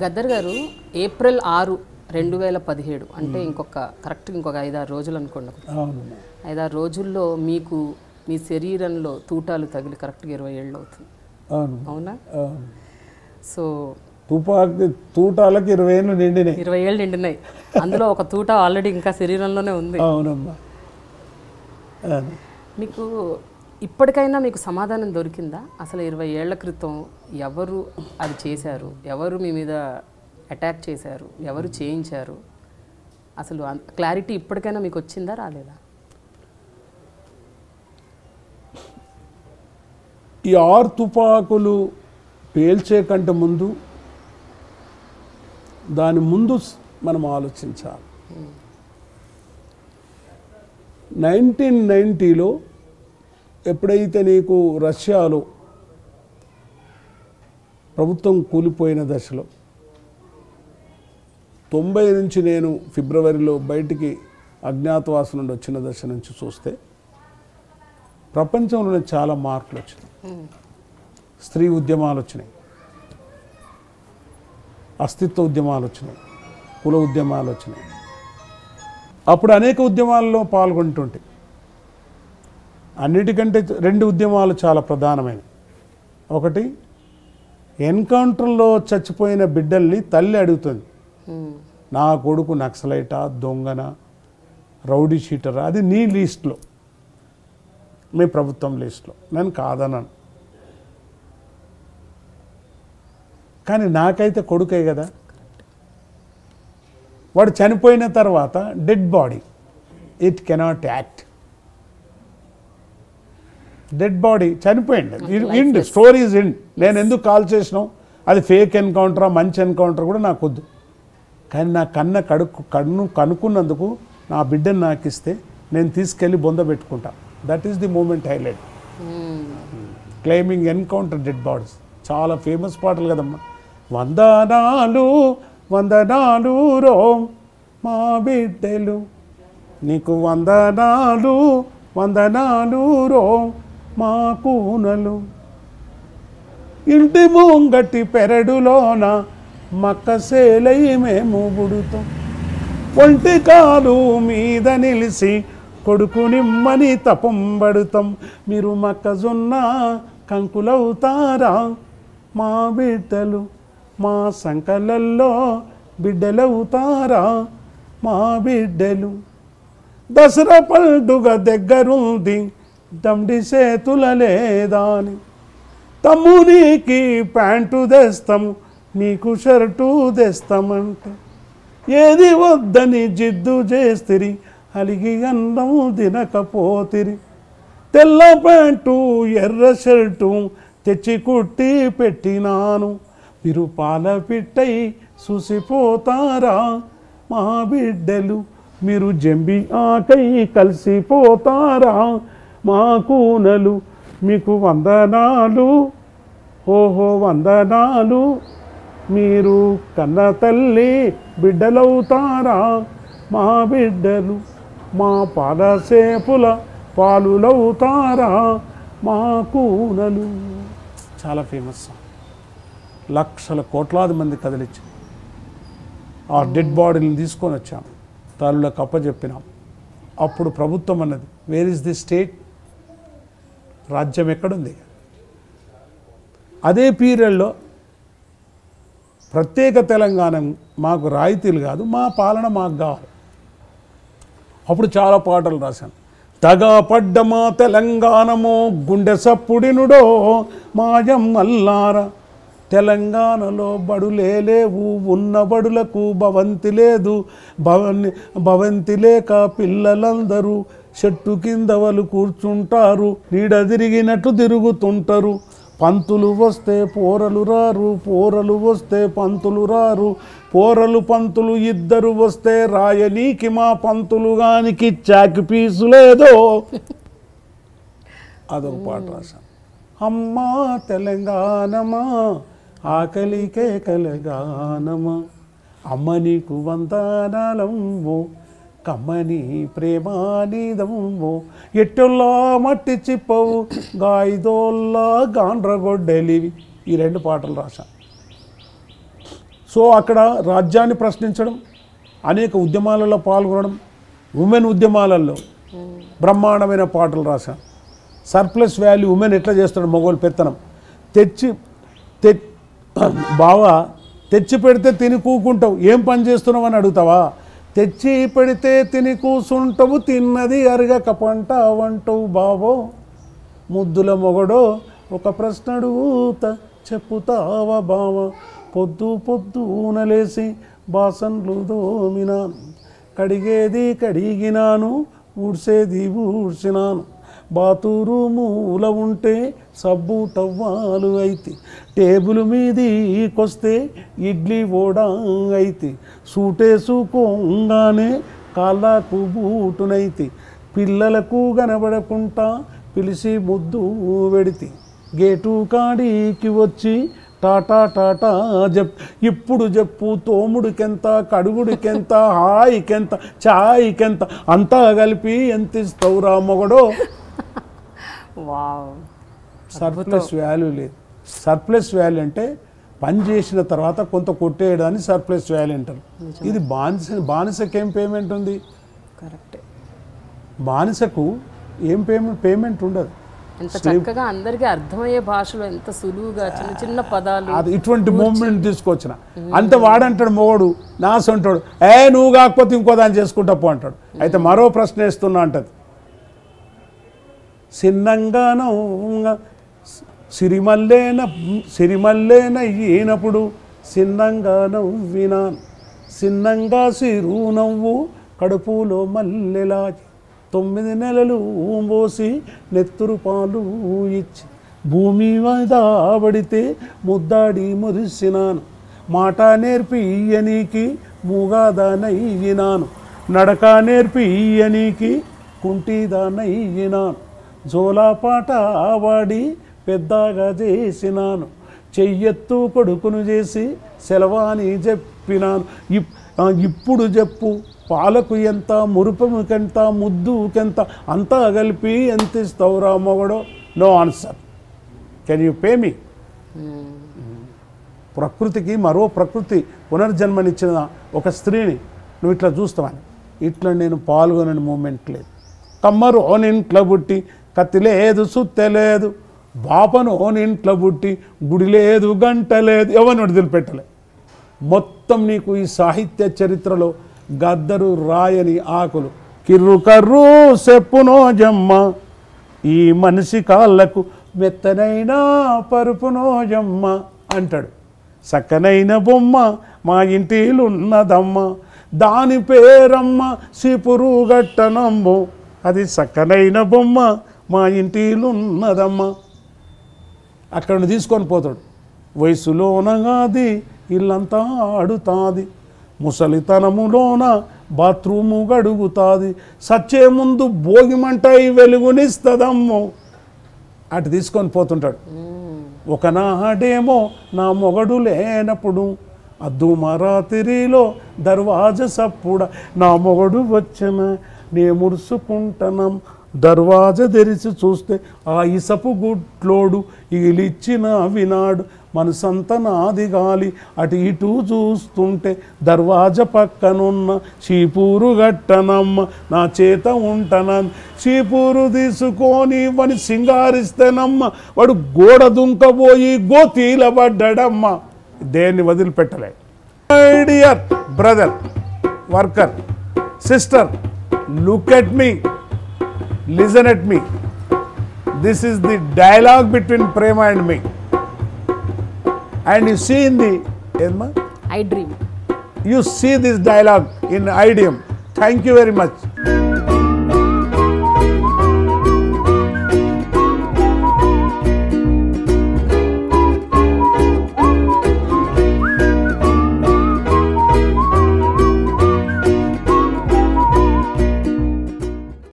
గద్దర్ గారు ఏప్రిల్ 6, 2017 అంటే కరెక్ట్గా ఇంకొక 5-6 రోజులు అనుకోండి. 5-6 రోజుల్లో మీకు మీ శరీరంలో తూటాలు తగిలి కరెక్ట్గా 20 ఏళ్ళు అవుతుంది. అవునా? సో తూటాలకు 20 ఏళ్ళు నిండినాయి. 20 ఏళ్ళు నిండినాయి. అందులో ఒక తూట ఆల్రెడీ ఇంకా శరీరంలోనే ఉంది. అవునమ్మా. మీకు ఇప్పటికైనా మీకు సమాధానం దొరికిందా? అసలు 20 ఏళ్ల క్రితం ఎవరు అది చేశారు, ఎవరు మీ మీద అటాక్ చేశారు, ఎవరు చేయించారు, అసలు క్లారిటీ ఇప్పటికైనా మీకు వచ్చిందా రాలేదా? ఈ 6 తుపాకులు పేల్చే కంటే ముందు దాని ముందు మనం ఆలోచించాలి. 1990లో ఎప్పుడైతే నీకు రష్యాలో ప్రభుత్వం కూలిపోయిన దశలో 90 నుంచి నేను ఫిబ్రవరిలో బయటికి అజ్ఞాతవాసం నుండి వచ్చిన దశ నుంచి చూస్తే ప్రపంచంలోనే చాలా మార్పులు వచ్చినాయి. స్త్రీ ఉద్యమాలు వచ్చినాయి, అస్తిత్వ ఉద్యమాలు వచ్చినాయి, కుల ఉద్యమాలు వచ్చినాయి. అప్పుడు అనేక ఉద్యమాల్లో పాల్గొంటుంటే అన్నిటికంటే 2 ఉద్యమాలు చాలా ప్రధానమైనవి. ఒకటి, ఎన్కౌంటర్లో చచ్చిపోయిన బిడ్డల్ని తల్లి అడుగుతుంది, నా కొడుకు నక్సలైటా, దొంగన, రౌడీ షీటరా, అది నీ లిస్ట్లో, మీ ప్రభుత్వం లిస్ట్లో, నేను కాదన్నాను. కానీ నాకైతే కొడుకే కదా. వాడు చనిపోయిన తర్వాత dead body, it cannot act. Dead body చనిపోయింది, ఇండ్ స్టోరీస్ ఇండ్. నేను ఎందుకు కాల్ చేసినావు, అది ఫేక్ ఎన్కౌంటరా మంచి ఎన్కౌంటర్ కూడా నాకు వద్దు. కానీ నా కన్ను కనుక్కున్నందుకు నా బిడ్డను నాకు ఇస్తే నేను తీసుకెళ్ళి బొంద పెట్టుకుంటా. That is the moment highlight. Claiming encounter dead bodies. చాలా ఫేమస్ పాటలు కదమ్మా. వందనాలు వందనాలు రో మా బిడ్డలు, నీకు వందనాలు వందనాలు రో మా కూనలు, ఇంటి ముంగటి పెరడులోన మక్కసేలై మేము బుడుతాం, ఒంటి కాలు మీద నిలిసి కొడుకు నిమ్మని తపంబడుతాం, మీరు మొక్కజొన్న కంకులవుతారా మా బిడ్డలు, మా సంకలల్లో బిడ్డలవుతారా మా బిడ్డలు, దసరా పండుగ దగ్గరుంది దమ్డి చేతుల లేదాని, తమ్మునికి ప్యాంటు తెస్తాము నీకు షర్టు తెస్తామంటే, ఏది వద్దని జిద్దు చేస్తిరి అలిగి అన్నం తినకపోతిరి, తెల్ల ప్యాంటు ఎర్ర షర్టు తెచ్చి కుట్టి పెట్టినాను, మీరు పాల పిట్టై చూసిపోతారా మా బిడ్డలు, మీరు జంబి ఆకై కలిసిపోతారా మా కూనలు, మీకు వందనాలు ఓహో వందనాలు, మీరు కన్న తల్లి బిడ్డలవుతారా మా బిడ్డలు, మా పాలసేపుల పాలులవుతారా మా కూనలు. చాలా ఫేమస్. లక్షల కోట్లాది మంది కదిలిచ్చి ఆ డెడ్ బాడీని తీసుకొని వచ్చాం, తల్లులకు అప్పచెప్పినాం. అప్పుడు ప్రభుత్వం అన్నది, వేర్ ఇస్ ది స్టేట్, రాజ్యం ఎక్కడుంది? అదే పీరియడ్లో ప్రత్యేక తెలంగాణ మాకు రాయితీలు కాదు, మా పాలన మాకు కావాలి. అప్పుడు చాలా పాటలు రాశాను. తగా పడ్డ మా తెలంగాణమో గుండె సప్పుడినుడో మాయం అల్లారా, తెలంగాణలో బడులే లేవు, ఉన్న బడులకు భవంతి లేదు, భవంతి లేక పిల్లలందరూ చెట్టు కింద వాళ్ళు కూర్చుంటారు, నీడ తిరిగినట్టు తిరుగుతుంటారు, పంతులు వస్తే పోరలు రారు, పోరలు వస్తే పంతులు రారు, పోరలు పంతులు ఇద్దరు వస్తే రాయనీకి మా పంతులు గానికి చాకి పీసు లేదో. అదొక పాట రాశాను. అమ్మా తెలంగాణమా ఆకలికే కలగానమా, అమ్మ నీకు వందనాలమ్మో కమ్మని ప్రేమానిదమ్మో, ఎట్టొల్లా మట్టి చిప్పవు గాయిదోల్లా గాండ్రగొడ్డలివి. ఈ 2 పాటలు రాశాను. సో అక్కడ రాజ్యాన్ని ప్రశ్నించడం, అనేక ఉద్యమాలలో పాల్గొనడం, ఉమెన్ ఉద్యమాలలో బ్రహ్మాండమైన పాటలు రాశాను. సర్ప్లస్ వాల్యూ ఉమెన్ ఎట్లా చేస్తాడు మొగోళ్ళు పెత్తనం, బావా తెచ్చి పెడితే తిని కూకుంటావు, ఏం పని చేస్తున్నావు అని అడుగుతావా? తెచ్చి పెడితే తిని కూసుంటావు, తిన్నది అరగక పంట వంటవు బావో ముద్దుల మొగడో, ఒక ప్రశ్న అడుగుతా చెప్పుతావా బావ, పొద్దు పొద్దున లేసి బాసన్లు దోమినాను, కడిగేది కడిగినాను, ఊడ్సేది ఊడ్చినాను, బాతురూముల ఉంటే సబ్బు టవ్వాలు అయితే, టేబుల్ మీదికొస్తే ఇడ్లీ వడా అయితే, సూటేసుకోగానే కాళ్ళకు బూటునైతే, పిల్లలకు కనబడకుండా పిలిచి ముద్దు పెడితే, గేటు కాడికి వచ్చి టాటా టాటా ఇప్పుడు చెప్పు తోముడికెంత, కడుగుడికెంత, హాయికెంత, చాయ్కెంత, అంతా కలిపి ఎంత ఇస్తావురా మొగడో. సర్ప్లస్ వాల్యూ లేదు. సర్ప్లస్ వాల్యూ అంటే పని చేసిన తర్వాత కొంత కొట్టేయడాన్ని సర్ప్లస్ వాల్యూ అంటారు. ఇది బానిసకి ఏం పేమెంట్ ఉంది? కరెక్ట్. బానిసకు ఏం పేమెంట్ ఉండదు. ఎంత చక్కగా అందరికీ అర్థమయ్యే భాషలో ఎంత సులువుగా చిన్న చిన్న పదాలు, అది ఇటువంటి మూమెంట్ తీసుకొచ్చిన అంత వాడంటాడు మొగడు నాసు అంటాడు, నువ్వు కాకపోతే ఇంకో దాన్ని చేసుకుంటా పో అంటాడు. అయితే మరో ప్రశ్న వేస్తున్నా అంటది, సిన్నంగానో సిరిమల్లేన ఈనప్పుడు సిన్నంగా నవ్వినాను, సిన్నంగా సిరు నవ్వు కడుపులో మల్లెలాచి, 9 నెలలు మోసి నెత్తురు పాలు ఇచ్చి, భూమి మీద పడితే ముద్దాడి మురిసినాను, మాట నేర్పి ఇయ్యనీకి మూగాదానయ్యినాను, నడక నేర్పి ఇయ్యనీకి కుంటిదానయ్యినాను, జోలాపాట వాడి పెద్దగా చేసినాను, చెయ్యెత్తు కొడుకును చేసి సెలవాని చెప్పినాను, ఇప్పుడు చెప్పు పాలకు ఎంత, మురుపముకెంత, ముద్దుకెంత, అంతా కలిపి ఎంత ఇస్తావురా మొగడో. No answer. Can you pay me? ప్రకృతికి మరో ప్రకృతి పునర్జన్మనిచ్చిన ఒక స్త్రీని నువ్వు ఇట్లా చూస్తావని, ఇట్లా నేను పాల్గొనని మూమెంట్ లేదు. కమ్మరు ఓనింట్లో పుట్టి కత్తి లేదు సుత్తె లేదు, బాపను ఓనింట్లో పుట్టి గుడి లేదు గంట లేదు, ఎవరిని వదిలిపెట్టలే. మొత్తం నీకు ఈ సాహిత్య చరిత్రలో గద్దరు రాయని ఆకులు, కిర్రు కర్రు సెప్పునో జమ్మ, ఈ మనిషి కాళ్ళకు మెత్తనైనా పరుపునో జమ్మ అంటాడు. సక్కనైన బొమ్మ మా ఇంటిలున్నదమ్మ, దాని పేరమ్మ సిపురు గట్టనమ్మో, అది సక్కనైన బొమ్మ మా ఇంటిలున్నదమ్మ. అక్కడ తీసుకొని పోతాడు. వయసులోనగాది ఇల్లంతా ఆడుతాది, ముసలితనములోన బాత్రూము గడుగుతాది, సచ్చే ముందు భోగిమంటాయి వెలుగునిస్తదమ్మో. అటు తీసుకొని పోతుంటాడు. ఒకనాడేమో నా మొగడు లేనప్పుడు, అద్దుమరాతిరిలో దర్వాజ సప్పుడ, నా మొగడు వచ్చిన నే ముడుచుకుంటనం, దర్వాజ తెరిచి చూస్తే ఆ ఇసపు గుట్లోడు ఈలిచ్చిన వినాడు, మనసంత నాది గాలి అటు ఇటు చూస్తుంటే, దర్వాజ పక్కనున్న చీపూరు గట్టనమ్మ నా చేత ఉంటనన్, చీపూరు తీసుకొని వని సింగారిస్తేనమ్మ, వాడు గోడ దుంకబోయి గోతీల పడ్డాడమ్మ. దేన్ని వదిలిపెట్టలే. My dear brother, worker, sister, look at me, listen at me. This is the dialogue between Prema and me. And you see in the I dream. You see this dialogue in idiom. Thank you very much.